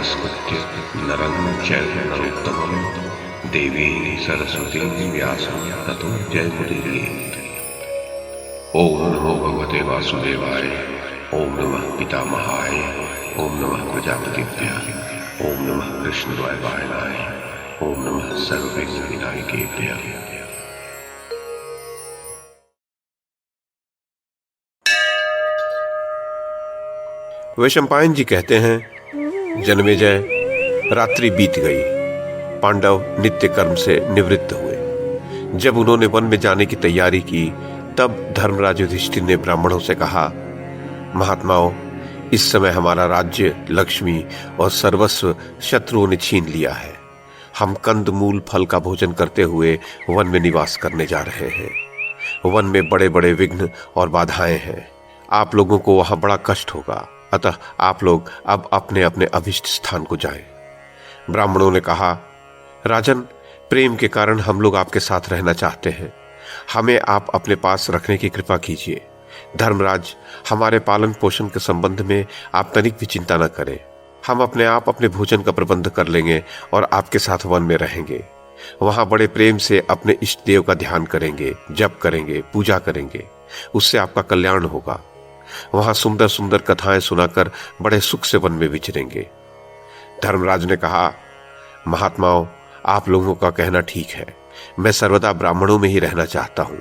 नमस्कृत्य नरं चैव नरोत्तमं देवीं सरस्वतीं व्यासं ततो जयमुदीरयेत्। ओम नमो भगवते वासुदेवाय। ओम नमः पितामहाय। ओम नमः प्रजापतिभ्यः। ओम नमः कृष्णद्वैपायनाय। ओम नमः सर्वविघ्नविनायकेभ्यः। वैशंपायन जी कहते हैं, जन्मेजय, रात्रि बीत गई। पांडव नित्य कर्म से निवृत्त हुए। जब उन्होंने वन में जाने की तैयारी की, तब धर्मराज युधिष्ठिर ने ब्राह्मणों से कहा, महात्माओं, इस समय हमारा राज्य, लक्ष्मी और सर्वस्व शत्रुओं ने छीन लिया है। हम कंद मूल फल का भोजन करते हुए वन में निवास करने जा रहे हैं। वन में बड़े बड़े विघ्न और बाधाएं हैं। आप लोगों को वहां बड़ा कष्ट होगा, अतः आप लोग अब अपने अपने अभिष्ट स्थान को जाएं। ब्राह्मणों ने कहा, राजन, प्रेम के कारण हम लोग आपके साथ रहना चाहते हैं। हमें आप अपने पास रखने की कृपा कीजिए। धर्मराज, हमारे पालन पोषण के संबंध में आप तनिक भी चिंता न करें। हम अपने आप अपने भोजन का प्रबंध कर लेंगे और आपके साथ वन में रहेंगे। वहां बड़े प्रेम से अपने इष्ट देव का ध्यान करेंगे, जप करेंगे, पूजा करेंगे। उससे आपका कल्याण होगा। वहां सुंदर सुंदर कथाएं सुनाकर बड़े सुख से वन में विचरेंगे। धर्मराज ने कहा, महात्माओं, आप लोगों का कहना ठीक है। मैं सर्वदा ब्राह्मणों में ही रहना चाहता हूं,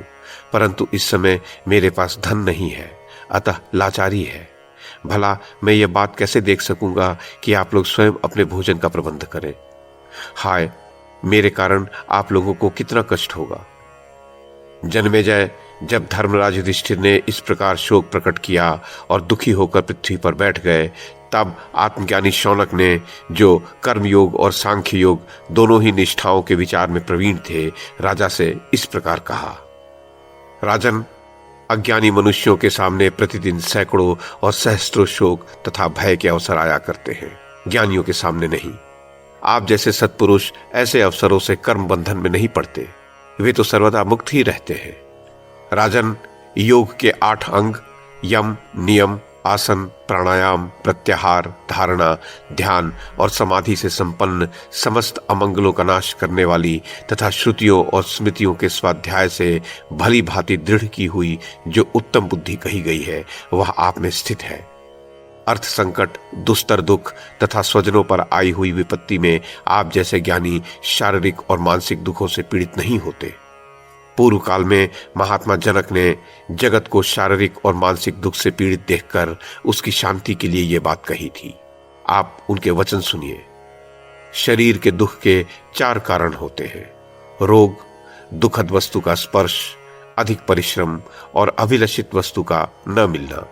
परंतु इस समय मेरे पास धन नहीं है, अतः लाचारी है। भला मैं ये बात कैसे देख सकूंगा कि आप लोग स्वयं अपने भोजन का प्रबंध करें। हाय, मेरे कारण आप लोगों को कितना कष्ट होगा। जन्मेजय, जब धर्मराज युधिष्ठिर ने इस प्रकार शोक प्रकट किया और दुखी होकर पृथ्वी पर बैठ गए, तब आत्मज्ञानी शौनक ने, जो कर्मयोग और सांख्य योग दोनों ही निष्ठाओं के विचार में प्रवीण थे, राजा से इस प्रकार कहा, राजन, अज्ञानी मनुष्यों के सामने प्रतिदिन सैकड़ों और सहस्त्रों शोक तथा भय के अवसर आया करते हैं, ज्ञानियों के सामने नहीं। आप जैसे सत्पुरुष ऐसे अवसरों से कर्म बंधन में नहीं पड़ते। वे तो सर्वदा मुक्त ही रहते हैं। राजन, योग के 8 अंग, यम, नियम, आसन, प्राणायाम, प्रत्याहार, धारणा, ध्यान और समाधि से संपन्न, समस्त अमंगलों का नाश करने वाली तथा श्रुतियों और स्मृतियों के स्वाध्याय से भली भांति दृढ़ की हुई जो उत्तम बुद्धि कही गई है, वह आप में स्थित है। अर्थ संकट, दुस्तर दुख तथा स्वजनों पर आई हुई विपत्ति में आप जैसे ज्ञानी शारीरिक और मानसिक दुखों से पीड़ित नहीं होते। पूर्व काल में महात्मा जनक ने जगत को शारीरिक और मानसिक दुख से पीड़ित देखकर उसकी शांति के लिए यह बात कही थी। आप उनके वचन सुनिए। शरीर के दुख के 4 कारण होते हैं: रोग, दुखद वस्तु का स्पर्श, अधिक परिश्रम और अभिलषित वस्तु का न मिलना।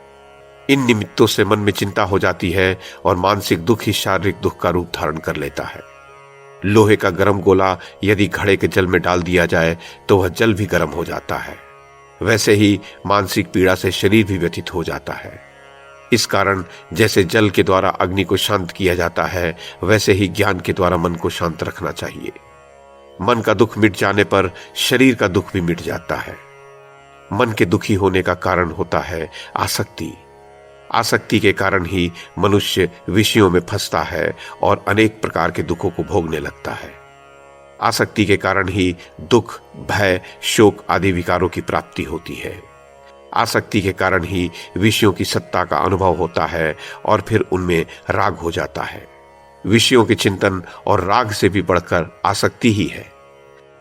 इन निमित्तों से मन में चिंता हो जाती है और मानसिक दुख ही शारीरिक दुख का रूप धारण कर लेता है। लोहे का गर्म गोला यदि घड़े के जल में डाल दिया जाए तो वह जल भी गर्म हो जाता है। वैसे ही मानसिक पीड़ा से शरीर भी व्यथित हो जाता है। इस कारण जैसे जल के द्वारा अग्नि को शांत किया जाता है, वैसे ही ज्ञान के द्वारा मन को शांत रखना चाहिए। मन का दुख मिट जाने पर शरीर का दुख भी मिट जाता है। मन के दुखी होने का कारण होता है आसक्ति। आसक्ति के कारण ही मनुष्य विषयों में फंसता है और अनेक प्रकार के दुखों को भोगने लगता है। आसक्ति के कारण ही दुख, भय, शोक आदि विकारों की प्राप्ति होती है। आसक्ति के कारण ही विषयों की सत्ता का अनुभव होता है और फिर उनमें राग हो जाता है। विषयों के चिंतन और राग से भी बढ़कर आसक्ति ही है।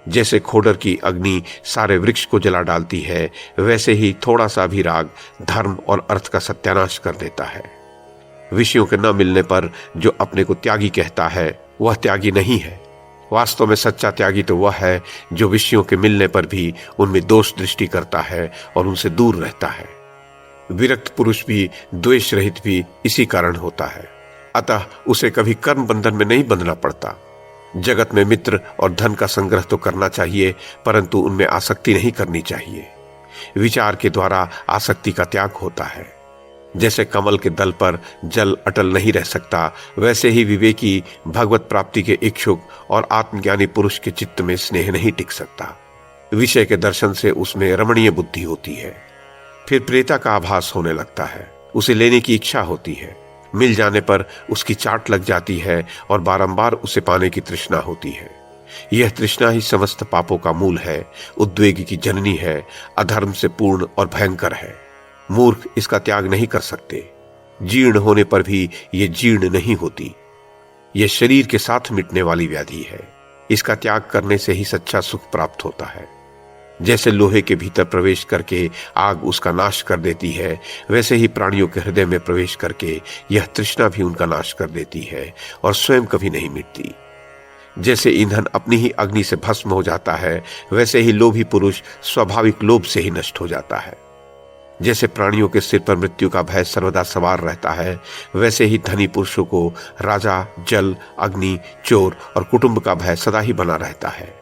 जैसे खोडर की अग्नि सारे वृक्ष को जला डालती है, वैसे ही थोड़ा सा भी राग धर्म और अर्थ का सत्यानाश कर देता है। विषयों के न मिलने पर जो अपने को त्यागी कहता है, वह त्यागी नहीं है। वास्तव में सच्चा त्यागी तो वह है जो विषयों के मिलने पर भी उनमें दोष दृष्टि करता है और उनसे दूर रहता है। विरक्त पुरुष भी द्वेष रहित भी इसी कारण होता है। अतः उसे कभी कर्म बंधन में नहीं बंधना पड़ता। जगत में मित्र और धन का संग्रह तो करना चाहिए, परंतु उनमें आसक्ति नहीं करनी चाहिए। विचार के द्वारा आसक्ति का त्याग होता है। जैसे कमल के दल पर जल अटल नहीं रह सकता, वैसे ही विवेकी भगवत प्राप्ति के इच्छुक और आत्मज्ञानी पुरुष के चित्त में स्नेह नहीं टिक सकता। विषय के दर्शन से उसमें रमणीय बुद्धि होती है। फिर प्रेता का आभास होने लगता है, उसे लेने की इच्छा होती है। मिल जाने पर उसकी चाट लग जाती है और बारंबार उसे पाने की तृष्णा होती है। यह तृष्णा ही समस्त पापों का मूल है, उद्वेग की जननी है, अधर्म से पूर्ण और भयंकर है। मूर्ख इसका त्याग नहीं कर सकते। जीर्ण होने पर भी ये जीर्ण नहीं होती। यह शरीर के साथ मिटने वाली व्याधि है। इसका त्याग करने से ही सच्चा सुख प्राप्त होता है। जैसे लोहे के भीतर प्रवेश करके आग उसका नाश कर देती है, वैसे ही प्राणियों के हृदय में प्रवेश करके यह तृष्णा भी उनका नाश कर देती है और स्वयं कभी नहीं मिटती। जैसे ईंधन अपनी ही अग्नि से भस्म हो जाता है, वैसे ही लोभी पुरुष स्वाभाविक लोभ से ही नष्ट हो जाता है। जैसे प्राणियों के सिर पर मृत्यु का भय सर्वदा सवार रहता है, वैसे ही धनी पुरुषों को राजा, जल, अग्नि, चोर और कुटुंब का भय सदा ही बना रहता है।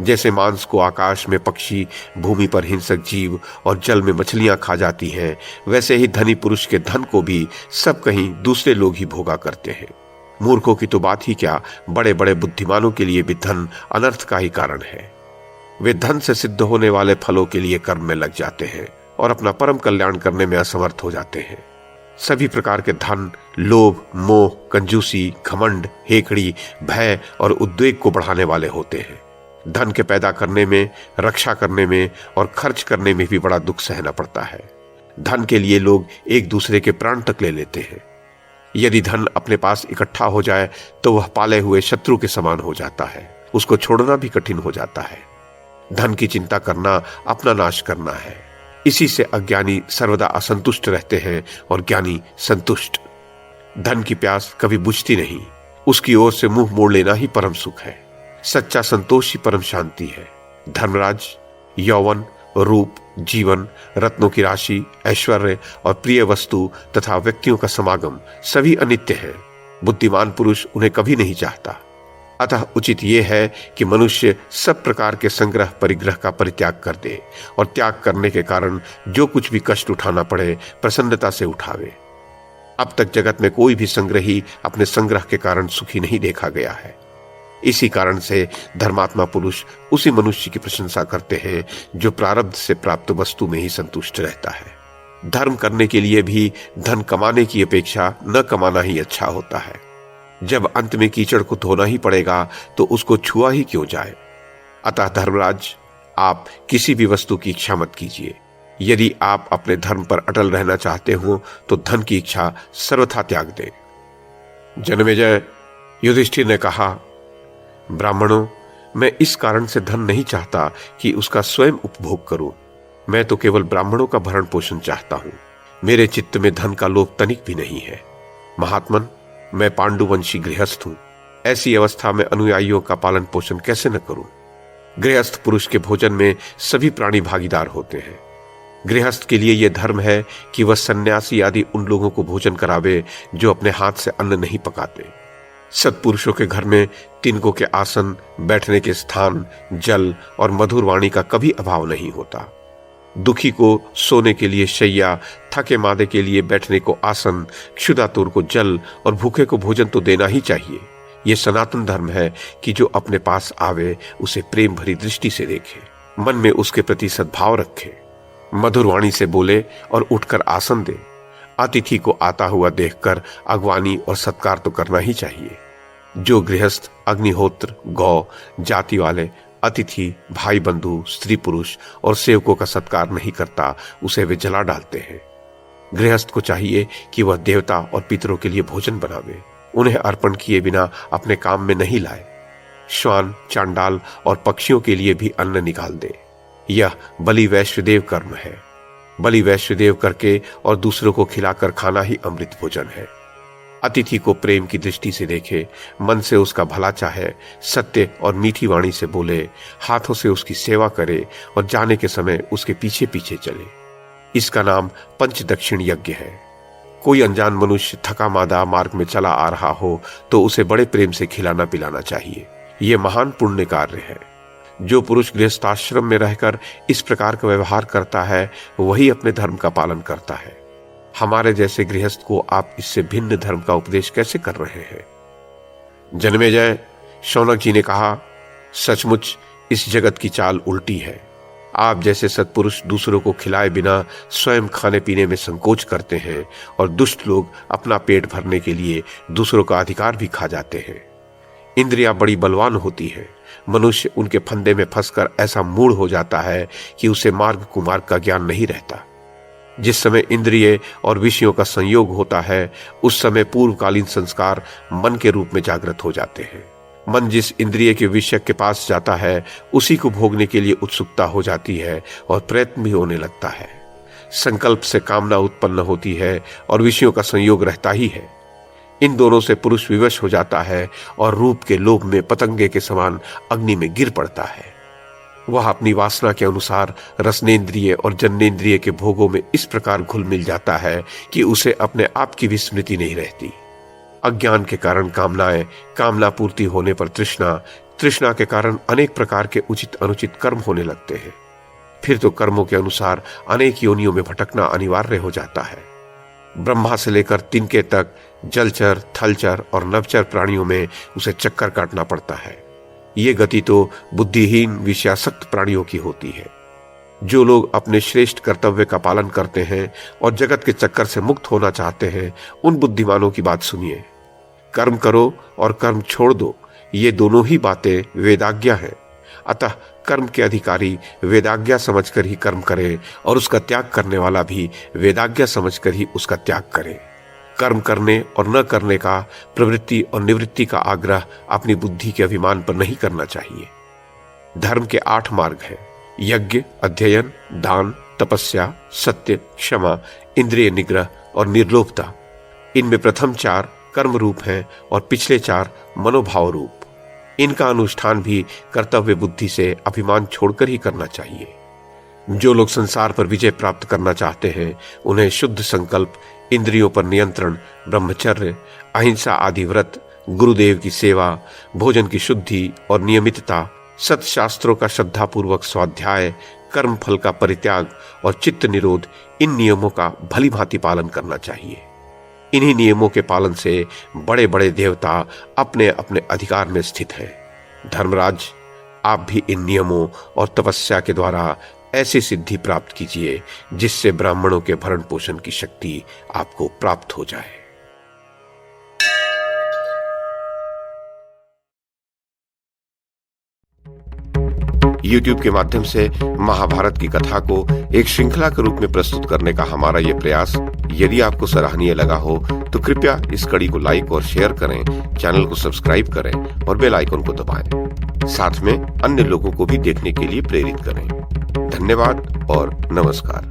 जैसे मांस को आकाश में पक्षी, भूमि पर हिंसक जीव और जल में मछलियां खा जाती हैं, वैसे ही धनी पुरुष के धन को भी सब कहीं दूसरे लोग ही भोगा करते हैं। मूर्खों की तो बात ही क्या, बड़े बड़े बुद्धिमानों के लिए भी धन अनर्थ का ही कारण है। वे धन से सिद्ध होने वाले फलों के लिए कर्म में लग जाते हैं और अपना परम कल्याण करने में असमर्थ हो जाते हैं। सभी प्रकार के धन, लोभ, मोह, कंजूसी, घमंड, हेकड़ी, भय और उद्वेग को बढ़ाने वाले होते हैं। धन के पैदा करने में, रक्षा करने में और खर्च करने में भी बड़ा दुख सहना पड़ता है। धन के लिए लोग एक दूसरे के प्राण तक ले लेते हैं। यदि धन अपने पास इकट्ठा हो जाए तो वह पाले हुए शत्रु के समान हो जाता है। उसको छोड़ना भी कठिन हो जाता है। धन की चिंता करना अपना नाश करना है। इसी से अज्ञानी सर्वदा असंतुष्ट रहते हैं और ज्ञानी संतुष्ट। धन की प्यास कभी बुझती नहीं। उसकी ओर से मुंह मोड़ लेना ही परम सुख है। सच्चा संतोष ही परम शांति है। धर्मराज, यौवन, रूप, जीवन, रत्नों की राशि, ऐश्वर्य और प्रिय वस्तु तथा व्यक्तियों का समागम सभी अनित्य हैं। बुद्धिमान पुरुष उन्हें कभी नहीं चाहता। अतः उचित यह है कि मनुष्य सब प्रकार के संग्रह परिग्रह का परित्याग कर दे और त्याग करने के कारण जो कुछ भी कष्ट उठाना पड़े प्रसन्नता से उठावे। अब तक जगत में कोई भी संग्रही अपने संग्रह के कारण सुखी नहीं देखा गया है। इसी कारण से धर्मात्मा पुरुष उसी मनुष्य की प्रशंसा करते हैं जो प्रारब्ध से प्राप्त वस्तु में ही संतुष्ट रहता है। धर्म करने के लिए भी धन कमाने की अपेक्षा न कमाना ही अच्छा होता है। जब अंत में कीचड़ को धोना ही पड़ेगा तो उसको छुआ ही क्यों जाए। अतः धर्मराज, आप किसी भी वस्तु की इच्छा मत कीजिए। यदि आप अपने धर्म पर अटल रहना चाहते हो तो धन की इच्छा सर्वथा त्याग दें। जन्मेजय, युधिष्ठिर ने कहा, ब्राह्मणों, मैं इस कारण से धन नहीं चाहता कि उसका स्वयं उपभोग करूं। मैं तो केवल ब्राह्मणों का भरण पोषण चाहता हूं। मेरे चित्त में धन का लोभ तनिक भी नहीं है। महात्मन, मैं पांडुवंशी गृहस्थ हूं। ऐसी अवस्था में अनुयायियों का पालन पोषण कैसे न करूं। गृहस्थ पुरुष के भोजन में सभी प्राणी भागीदार होते हैं। गृहस्थ के लिए यह धर्म है कि वह सन्यासी आदि उन लोगों को भोजन करावे जो अपने हाथ से अन्न नहीं पकाते। सत्पुरुषों के घर में तिनकों के आसन, बैठने के स्थान, जल और मधुर वाणी का कभी अभाव नहीं होता। दुखी को सोने के लिए शैया, थके मादे के लिए बैठने को आसन, क्षुधातुर को जल और भूखे को भोजन तो देना ही चाहिए। यह सनातन धर्म है कि जो अपने पास आवे उसे प्रेम भरी दृष्टि से देखे, मन में उसके प्रति सद्भाव रखे, मधुर वाणी से बोले और उठकर आसन दे। अतिथि को आता हुआ देखकर अगवानी और सत्कार तो करना ही चाहिए। जो गृहस्थ अग्निहोत्र, गौ, जाति वाले, अतिथि, भाई बंधु, स्त्री पुरुष और सेवकों का सत्कार नहीं करता, उसे वे जला डालते हैं। गृहस्थ को चाहिए कि वह देवता और पितरों के लिए भोजन बनावे, उन्हें अर्पण किए बिना अपने काम में नहीं लाए। श्वान, चांडाल और पक्षियों के लिए भी अन्न निकाल दे। यह बलि वैश्वदेव कर्म है। बलि वैश्वदेव करके और दूसरों को खिलाकर खाना ही अमृत भोजन है। अतिथि को प्रेम की दृष्टि से देखे, मन से उसका भला चाहे, सत्य और मीठी वाणी से बोले, हाथों से उसकी सेवा करे और जाने के समय उसके पीछे पीछे चले। इसका नाम पंच दक्षिण यज्ञ है। कोई अनजान मनुष्य थका मादा मार्ग में चला आ रहा हो तो उसे बड़े प्रेम से खिलाना पिलाना चाहिए। यह महान पुण्य कार्य है। जो पुरुष गृहस्थाश्रम में रहकर इस प्रकार का व्यवहार करता है वही अपने धर्म का पालन करता है। हमारे जैसे गृहस्थ को आप इससे भिन्न धर्म का उपदेश कैसे कर रहे हैं। जन्मेजय, शौनक जी ने कहा, सचमुच इस जगत की चाल उल्टी है। आप जैसे सत्पुरुष दूसरों को खिलाए बिना स्वयं खाने पीने में संकोच करते हैं और दुष्ट लोग अपना पेट भरने के लिए दूसरों का अधिकार भी खा जाते हैं। इंद्रियां बड़ी बलवान होती हैं। मनुष्य उनके फंदे में फंसकर ऐसा मूढ़ हो जाता है कि उसे मार्ग कुमार्ग का ज्ञान नहीं रहता। जिस समय इंद्रिय और विषयों का संयोग होता है उस समय पूर्वकालीन संस्कार मन के रूप में जागृत हो जाते हैं। मन जिस इंद्रिय के विषय के पास जाता है उसी को भोगने के लिए उत्सुकता हो जाती है और प्रयत्न भी होने लगता है। संकल्प से कामना उत्पन्न होती है और विषयों का संयोग रहता ही है। इन दोनों से पुरुष विवश हो जाता है और रूप के लोभ में पतंगे के समान अग्नि में गिर पड़ता है। वह अपनी वासना के अनुसार रसनेन्द्रिय और जन्नेन्द्रिय के भोगों में इस प्रकार घुल मिल जाता है कि उसे अपने आप की भी स्मृति नहीं रहती। अज्ञान के कारण कामनाएं, कामना पूर्ति होने पर तृष्णा, तृष्णा के कारण अनेक प्रकार के उचित अनुचित कर्म होने लगते हैं। फिर तो कर्मों के अनुसार अनेक योनियों में भटकना अनिवार्य हो जाता है। ब्रह्मा से लेकर तिनके तक जलचर, थलचर और नभचर प्राणियों में उसे चक्कर काटना पड़ता है। ये गति तो बुद्धिहीन विषयासक्त प्राणियों की होती है। जो लोग अपने श्रेष्ठ कर्तव्य का पालन करते हैं और जगत के चक्कर से मुक्त होना चाहते हैं उन बुद्धिमानों की बात सुनिए। कर्म करो और कर्म छोड़ दो, ये दोनों ही बातें वेदाज्ञा हैं। अतः कर्म के अधिकारी वेदाज्ञा समझकर ही कर्म करे और उसका त्याग करने वाला भी वेदाज्ञा समझकर ही उसका त्याग करे। कर्म करने और न करने का, प्रवृत्ति और निवृत्ति का आग्रह अपनी बुद्धि के अभिमान पर नहीं करना चाहिए। धर्म के 8 मार्ग हैं: यज्ञ, अध्ययन, दान, तपस्या, सत्य, क्षमा, इंद्रिय निग्रह और निर्लोभता। इनमें प्रथम 4 कर्म रूप हैं और पिछले 4 मनोभाव रूप। इनका अनुष्ठान भी कर्तव्य बुद्धि से अभिमान छोड़कर ही करना चाहिए। जो लोग संसार पर विजय प्राप्त करना चाहते हैं उन्हें शुद्ध संकल्प, इंद्रियों पर नियंत्रण, ब्रह्मचर्य, अहिंसा आदि व्रत, गुरुदेव की सेवा, भोजन की शुद्धि और नियमितता, सत्शास्त्रों का श्रद्धापूर्वक स्वाध्याय, कर्म फल का परित्याग और चित्त निरोध, इन नियमों का भली भांति पालन करना चाहिए। इन्हीं नियमों के पालन से बड़े बड़े देवता अपने अपने अधिकार में स्थित हैं। धर्मराज, आप भी इन नियमों और तपस्या के द्वारा ऐसी सिद्धि प्राप्त कीजिए जिससे ब्राह्मणों के भरण पोषण की शक्ति आपको प्राप्त हो जाए। YouTube के माध्यम से महाभारत की कथा को एक श्रृंखला के रूप में प्रस्तुत करने का हमारा ये प्रयास यदि आपको सराहनीय लगा हो तो कृपया इस कड़ी को लाइक और शेयर करें, चैनल को सब्सक्राइब करें और बेल आइकन को दबाएं। साथ में अन्य लोगों को भी देखने के लिए प्रेरित करें। धन्यवाद और नमस्कार।